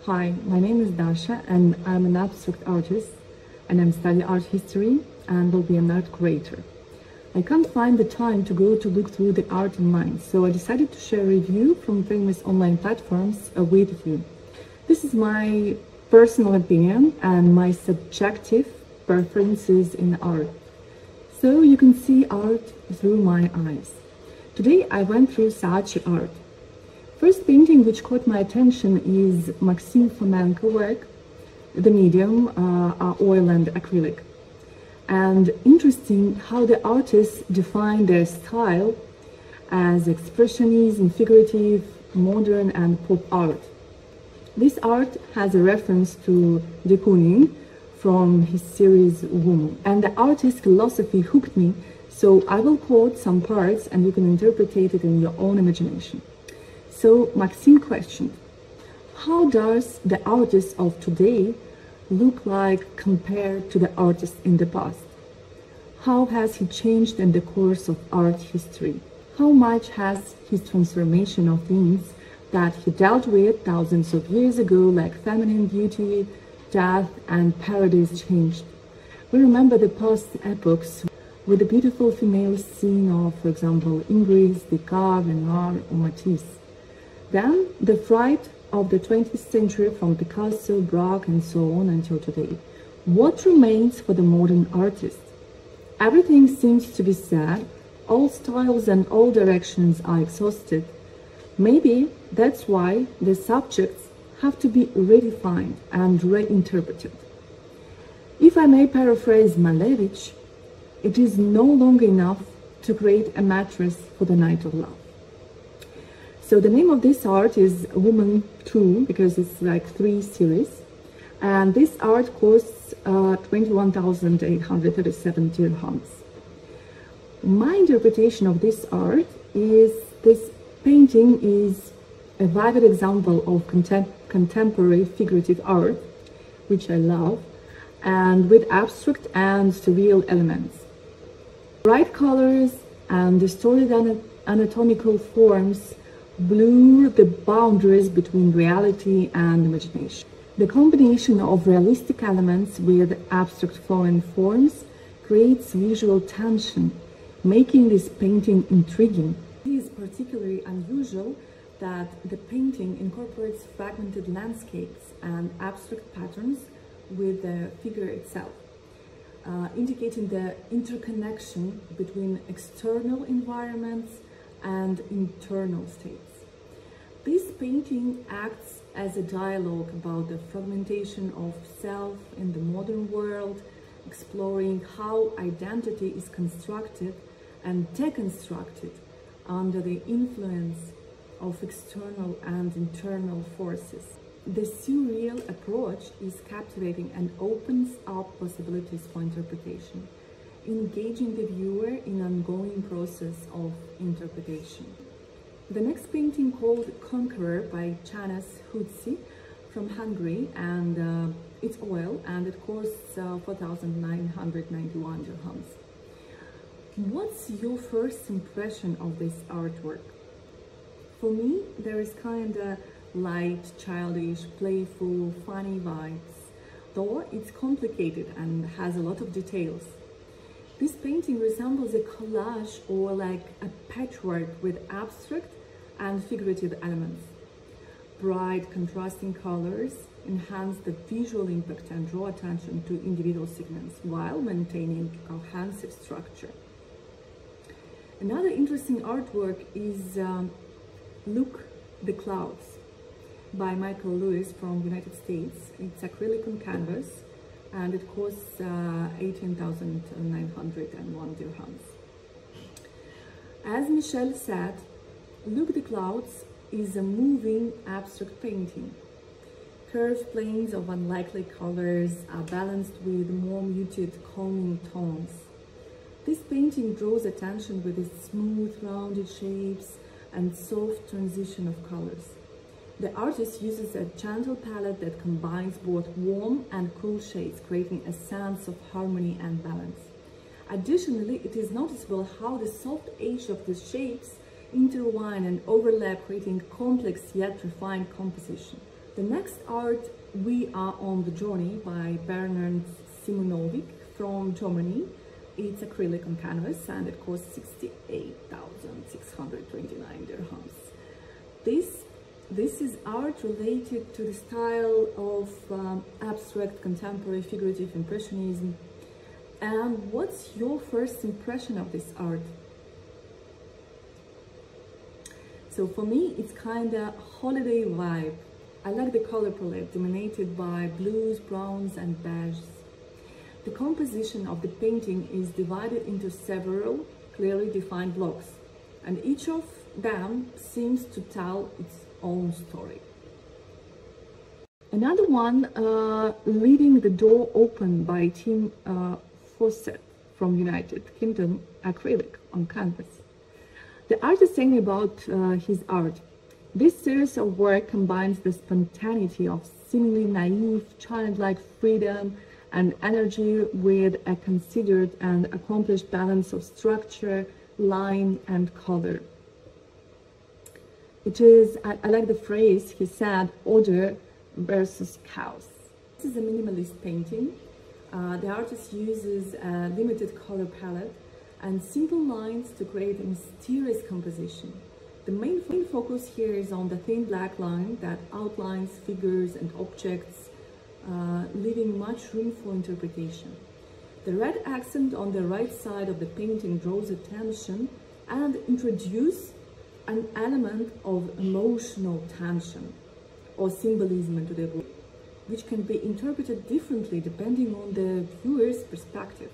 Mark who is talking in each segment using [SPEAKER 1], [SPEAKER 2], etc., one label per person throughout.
[SPEAKER 1] Hi, my name is Dasha and I'm an abstract artist and I'm studying art history and will be an art curator. I can't find the time to look through the art in mine, so I decided to share a review from famous online platforms with you. This is my personal opinion and my subjective preferences in art. So you can see art through my eyes. Today I went through Saatchi ART. First painting which caught my attention is Maxim Fomenko work. The medium are oil and acrylic. And interesting how the artists define their style as expressionism, figurative, modern and pop art. This art has a reference to de Kooning from his series Woman. And the artist's philosophy hooked me, so I will quote some parts and you can interpret it in your own imagination. So Maxim questioned, how does the artist of today look like compared to the artist in the past? How has he changed in the course of art history? How much has his transformation of themes that he dealt with thousands of years ago, like feminine beauty, death and paradise, changed? We remember the past epochs with the beautiful female scene of, for example, Ingres, Descartes, Renoir or Matisse. Then the fright of the 20th century from Picasso, Braque and so on until today. What remains for the modern artist? Everything seems to be said, all styles and all directions are exhausted. Maybe that's why the subjects have to be redefined and reinterpreted. If I may paraphrase Malevich, it is no longer enough to create a mattress for the night of love. So the name of this art is Woman 2, because it's like 3 series. And this art costs 21,837 dirhams. My interpretation of this art is this painting is a vivid example of contemporary figurative art, which I love, and with abstract and surreal elements. Bright colors and distorted anatomical forms blur the boundaries between reality and imagination. The combination of realistic elements with abstract foreign forms creates visual tension, making this painting intriguing. It is particularly unusual that the painting incorporates fragmented landscapes and abstract patterns with the figure itself, indicating the interconnection between external environments and internal states. This painting acts as a dialogue about the fragmentation of self in the modern world, exploring how identity is constructed and deconstructed under the influence of external and internal forces. The surreal approach is captivating and opens up possibilities for interpretation, engaging the viewer in an ongoing process of interpretation. The next painting, called Conqueror by Chanes Hudsi from Hungary, and it's oil and it costs 4,991 dirhams. What's your first impression of this artwork? For me, there is kind of light, childish, playful, funny vibes, though it's complicated and has a lot of details. This painting resembles a collage or like a patchwork with abstract and figurative elements. Bright, contrasting colors enhance the visual impact and draw attention to individual segments while maintaining a cohesive structure. Another interesting artwork is Look the Clouds by Michael Lewis from United States. It's acrylic on canvas and it costs 18,901 dirhams. As Michelle said, Look the Clouds is a moving abstract painting. Curved planes of unlikely colors are balanced with more muted, calming tones. This painting draws attention with its smooth, rounded shapes and soft transition of colors. The artist uses a gentle palette that combines both warm and cool shades, creating a sense of harmony and balance. Additionally, it is noticeable how the soft edge of the shapes intertwine and overlap, creating complex yet refined composition. The next art, We Are on the Journey by Bernard Simonovic from Germany. It's acrylic on canvas and it costs 68,629 dirhams. This is art related to the style of abstract, contemporary, figurative impressionism. And what's your first impression of this art? So for me, it's kind of holiday vibe. I like the color palette dominated by blues, browns, and beiges. The composition of the painting is divided into several clearly defined blocks, and each of them seems to tell its own story. Another one, Leaving the Door Open by Tim Fawcett from United Kingdom, acrylic on canvas. The artist saying about his art. This series of work combines the spontaneity of seemingly naive, childlike freedom and energy with a considered and accomplished balance of structure, line, and color. It is, I like the phrase he said, order versus chaos. This is a minimalist painting. The artist uses a limited color palette and simple lines to create a mysterious composition. The main focus here is on the thin black line that outlines figures and objects, leaving much room for interpretation. The red accent on the right side of the painting draws attention and introduces an element of emotional tension or symbolism into the work, which can be interpreted differently depending on the viewer's perspective.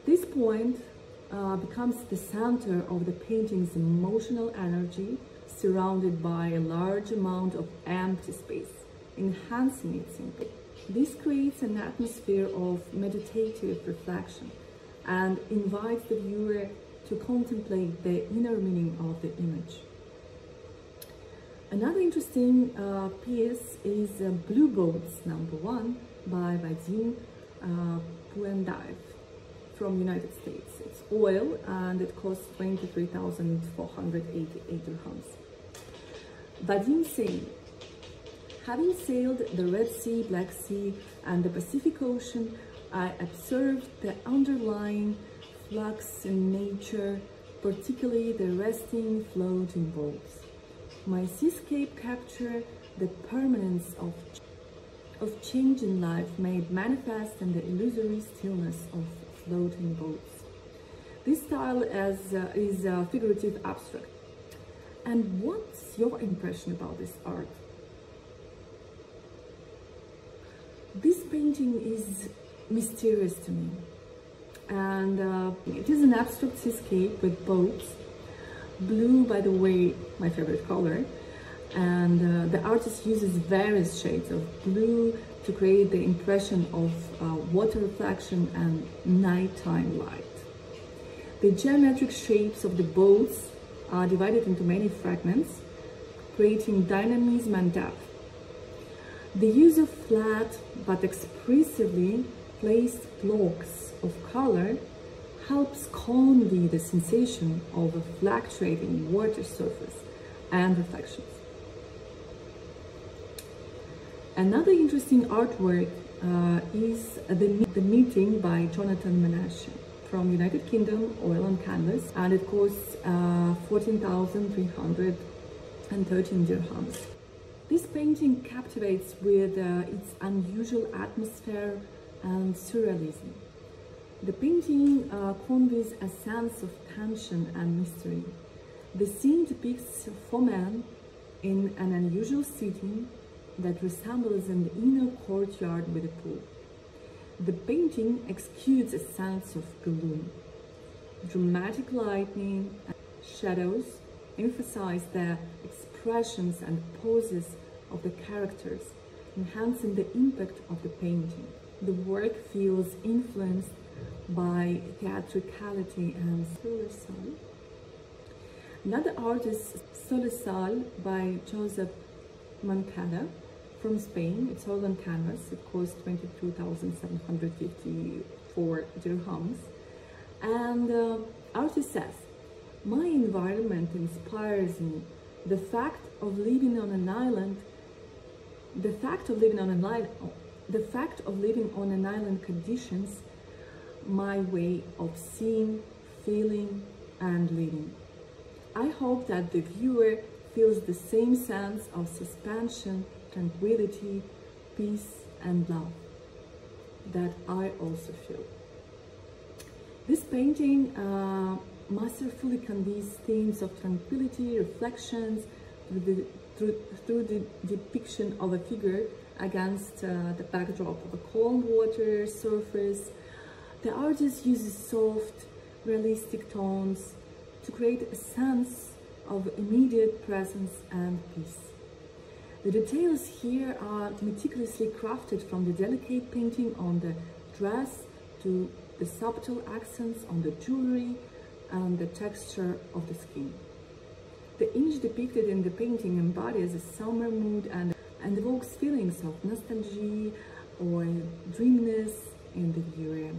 [SPEAKER 1] This point becomes the center of the painting's emotional energy, surrounded by a large amount of empty space, enhancing its impact. This creates an atmosphere of meditative reflection and invites the viewer to contemplate the inner meaning of the image. Another interesting piece is Blue Boats #1 by Vadim Puendive from United States. It's oil and it costs 23,488 dirhams. Vadim saying, having sailed the Red Sea, Black Sea, and the Pacific Ocean, I observed the underlying flux in nature, particularly the resting, floating boats. My seascape captured the permanence of change in life made manifest in the illusory stillness of floating boats. This style is figurative abstract. And what's your impression about this art? This painting is mysterious to me, and it is an abstract seascape with boats. Blue, by the way, my favorite color, and the artist uses various shades of blue to create the impression of water reflection and nighttime light. The geometric shapes of the boats are divided into many fragments, creating dynamism and depth. The use of flat but expressively placed blocks of color helps convey the sensation of a fluctuating water surface and reflections. Another interesting artwork is the Meeting by Jonathan Menashe from United Kingdom, oil on canvas, and it costs 14,313 dirhams. This painting captivates with its unusual atmosphere and surrealism. The painting conveys a sense of tension and mystery. The scene depicts 4 men in an unusual setting that resembles an inner courtyard with a pool. The painting exudes a sense of gloom. Dramatic lighting and shadows emphasize the expressions and poses of the characters, enhancing the impact of the painting. The work feels influenced by theatricality and Solesal. Another artist, Solesal by Josep Moncada from Spain. It's all on canvas. It costs 22,754 dirhams. And artist says, my environment inspires me. The fact of living on an island, the fact of living on an island conditions my way of seeing, feeling, and living. I hope that the viewer feels the same sense of suspension, tranquility, peace, and love that I also feel. This painting masterfully conveys themes of tranquility, reflections, through the depiction of a figure against the backdrop of a calm water surface. The artist uses soft, realistic tones to create a sense of immediate presence and peace. The details here are meticulously crafted, from the delicate painting on the dress to the subtle accents on the jewelry and the texture of the skin. The image depicted in the painting embodies a summer mood and evokes feelings of nostalgia or dreaminess in the viewer.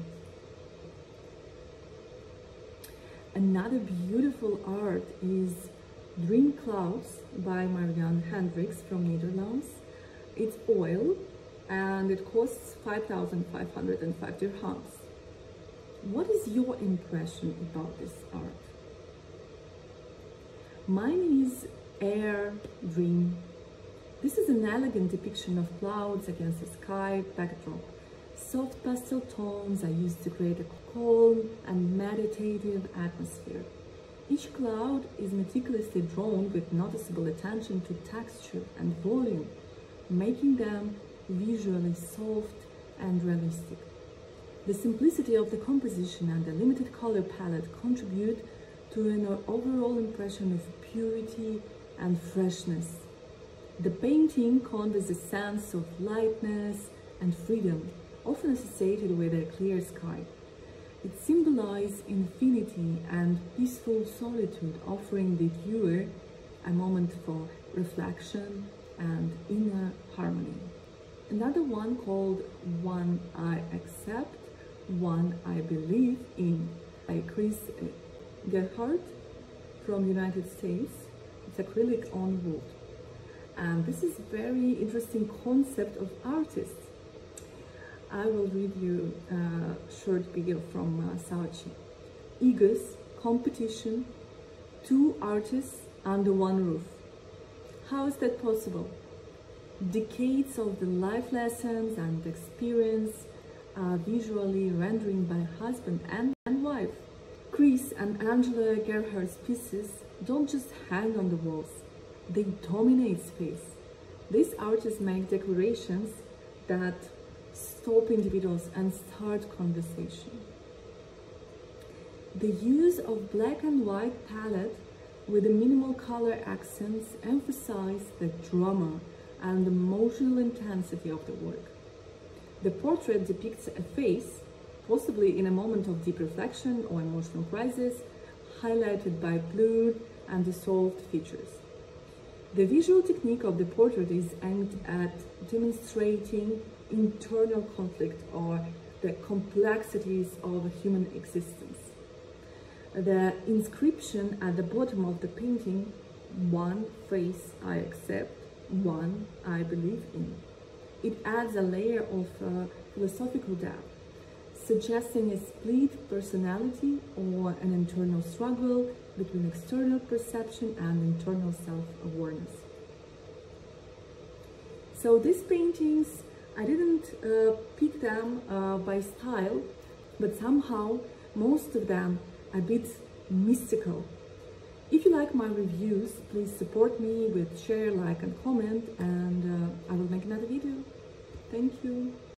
[SPEAKER 1] Another beautiful art is Dream Clouds by Marianne Hendricks from Netherlands. It's oil and it costs 5,505 dirhams. What is your impression about this art? Mine is Air Dream. This is an elegant depiction of clouds against a sky backdrop. Soft pastel tones are used to create a calm and meditative atmosphere. Each cloud is meticulously drawn with noticeable attention to texture and volume, making them visually soft and realistic. The simplicity of the composition and the limited color palette contribute to an overall impression of purity and freshness. The painting conveys a sense of lightness and freedom, often associated with a clear sky. It symbolizes infinity and peaceful solitude, offering the viewer a moment for reflection and inner harmony. Another one called One I Accept, One I Believe In by Chris Gerhardt from the United States. It's acrylic on wood. And this is a very interesting concept of artists. I will read you a short video from Saatchi. Egos, competition, two artists under one roof. How is that possible? Decades of the life lessons and experience are visually rendering by husband and wife. Chris and Angela Gerhardt's pieces don't just hang on the walls, they dominate space. These artists make declarations that stop individuals and start conversation. The use of black and white palette with the minimal color accents emphasize the drama and emotional intensity of the work. The portrait depicts a face, possibly in a moment of deep reflection or emotional crisis, highlighted by blurred and dissolved features. The visual technique of the portrait is aimed at demonstrating internal conflict or the complexities of human existence. The inscription at the bottom of the painting, "One face I accept, one I believe in," it adds a layer of philosophical depth, suggesting a split personality or an internal struggle between external perception and internal self-awareness. So these paintings, I didn't pick them by style, but somehow most of them are a bit mystical. If you like my reviews, please support me with share, like, and comment, and I will make another video. Thank you.